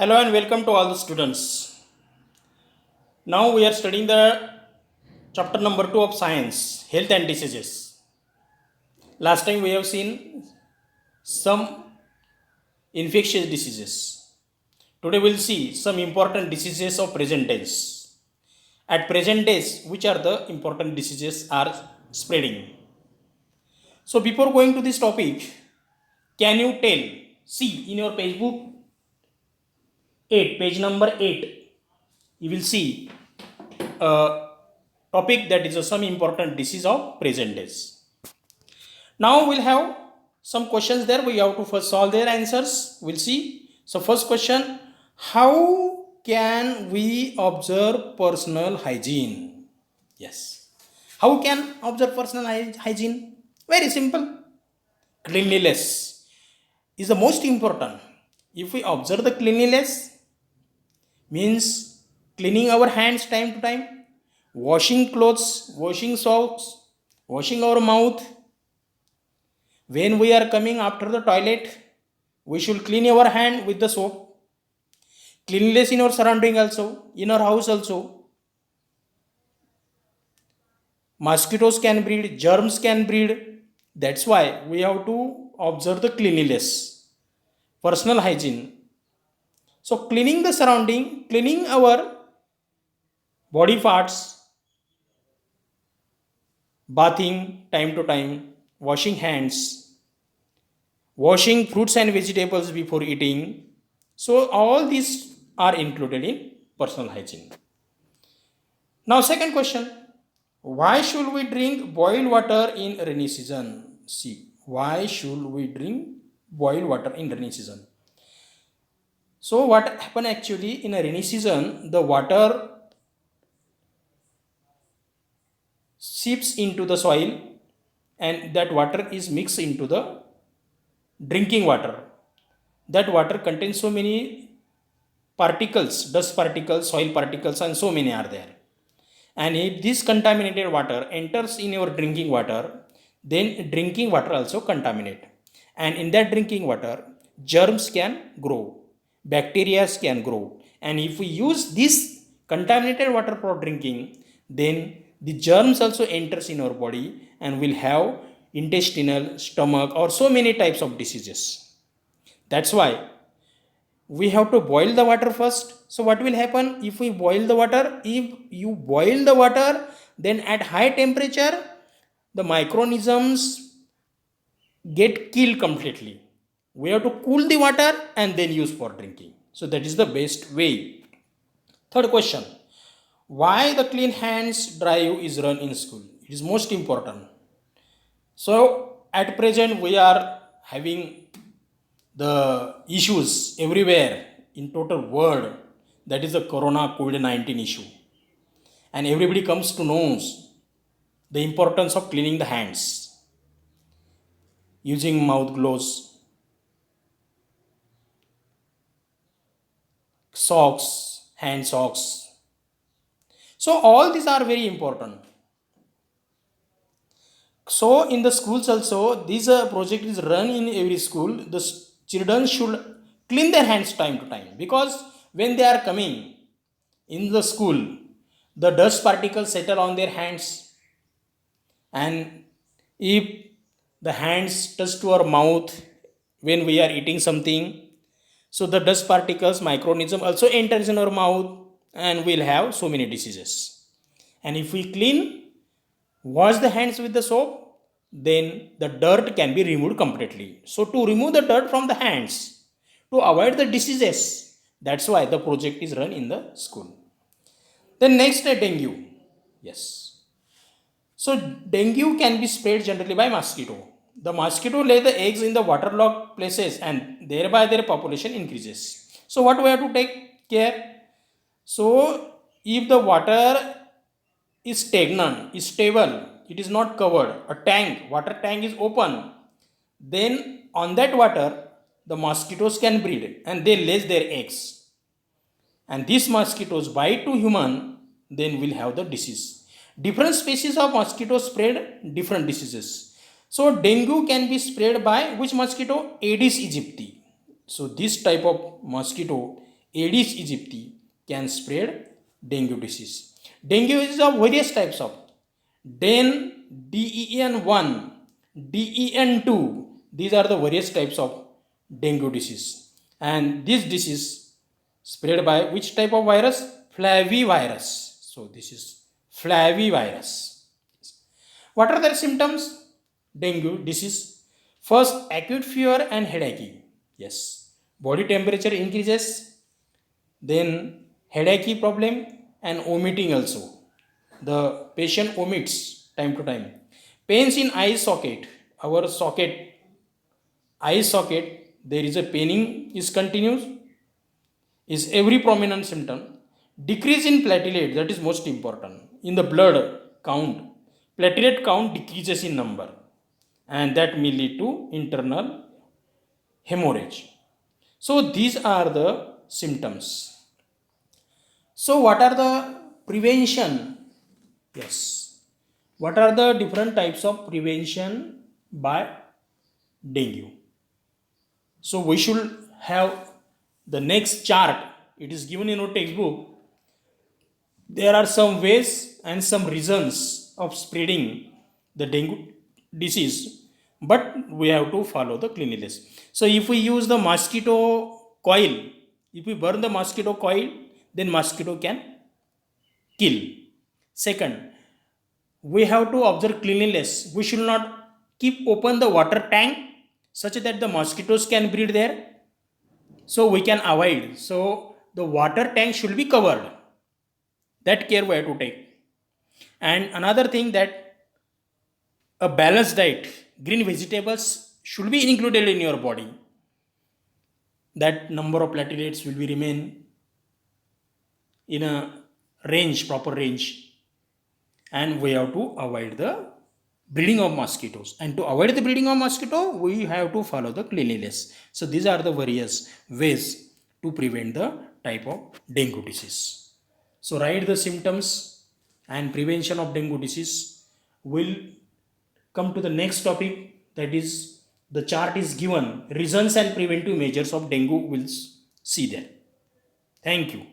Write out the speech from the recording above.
Hello and welcome to all the students. Now we are studying the chapter number 2 of science, health and diseases. Last time we have seen some infectious diseases. Today we'll see some important diseases of present days. At present days, which are the important diseases are spreading. So before going to this topic, can you tell, see in your page book 8, page number 8, you will see a topic that is some important disease of present days. Now we'll have some questions there. We have to first solve their answers. We'll see. So first question, how can we observe personal hygiene? Yes. How can observe personal hygiene? Very simple. Cleanliness is the most important. If we observe the cleanliness, means cleaning our hands time to time, washing clothes, washing socks, washing our mouth. When we are coming after the toilet, we should clean our hand with the soap. Cleanliness in our surrounding also, in our house also. Mosquitoes can breed, germs can breed. That's why we have to observe the cleanliness, personal hygiene. So cleaning the surrounding, cleaning our body parts, bathing time to time, washing hands, washing fruits and vegetables before eating. So all these are included in personal hygiene. Now second question, why should we drink boiled water in rainy season? See, why should we drink boiled water in rainy season? So what happen actually in a rainy season, the water seeps into the soil and that water is mixed into the drinking water. That water contains so many particles, dust particles, soil particles, and so many are there. And if this contaminated water enters in your drinking water, then drinking water also contaminate. And in that drinking water, germs can grow, bacteria can grow. And if we use this contaminated water for drinking, then the germs also enters in our body and will have intestinal, stomach, or so many types of diseases. That's why we have to boil the water first. So what will happen if we boil the water? If you boil the water, then at high temperature, the microorganisms get killed completely. We have to cool the water and then use for drinking. So that is the best way. Third question, why the clean hands drive is run in school? It is most important. So at present we are having the issues everywhere in total world, that is the corona COVID-19 issue, and everybody comes to know the importance of cleaning the hands using mouth gloves, socks, hand socks. So all these are very important. So in the schools also, this project is run in every school. The children should clean their hands time to time, because when they are coming in the school, the dust particles settle on their hands, and if the hands touch to our mouth when we are eating something, so the dust particles, microorganism also enters in our mouth and we'll have so many diseases. And if we wash the hands with the soap, then the dirt can be removed completely. So to remove the dirt from the hands, to avoid the diseases, that's why the project is run in the school. Then next, dengue. Yes. So dengue can be spread generally by mosquito. The mosquito lay the eggs in the waterlogged places and thereby their population increases. So what we have to take care? So if the water is stagnant, is stable, it is not covered, a tank, water tank is open, then on that water the mosquitoes can breed and they lay their eggs. And these mosquitoes bite to human, then will have the disease. Different species of mosquitoes spread different diseases. So dengue can be spread by which mosquito? Aedes aegypti. So this type of mosquito Aedes aegypti can spread dengue disease. Dengue is of various types of DEN1, DEN2. These are the various types of dengue disease. And this disease spread by which type of virus? Flavivirus. So this is flavivirus. What are their symptoms? Dengue disease. First, acute fever and headache. Yes. Body temperature increases. Then headache problem and vomiting also. The patient vomits time to time. Pains in eye socket. Our socket, eye socket, there is a paining is continuous. Is every prominent symptom. Decrease in platelet, that is most important. In the blood count, platelet count decreases in number, and that may lead to internal hemorrhage. So these are the symptoms. So what are the prevention? Yes. What are the different types of prevention by dengue? So we should have the next chart. It is given in our textbook. There are some ways and some reasons of spreading the dengue disease, but we have to follow the cleanliness. So if we use the mosquito coil, if we burn the mosquito coil, then mosquito can kill. Second, we have to observe cleanliness. We should not keep open the water tank such that the mosquitoes can breed there. So we can avoid. So the water tank should be covered. That care we have to take. And another thing, that a balanced diet, green vegetables should be included in your body. That number of platelets will be remain in a range, proper range. And we have to avoid the breeding of mosquitoes. And to avoid the breeding of mosquito, we have to follow the cleanliness. So these are the various ways to prevent the type of dengue disease. So write the symptoms and prevention of dengue disease. Will come to the next topic, that is the chart is given, reasons and preventive measures of dengue. We'll see there. Thank you.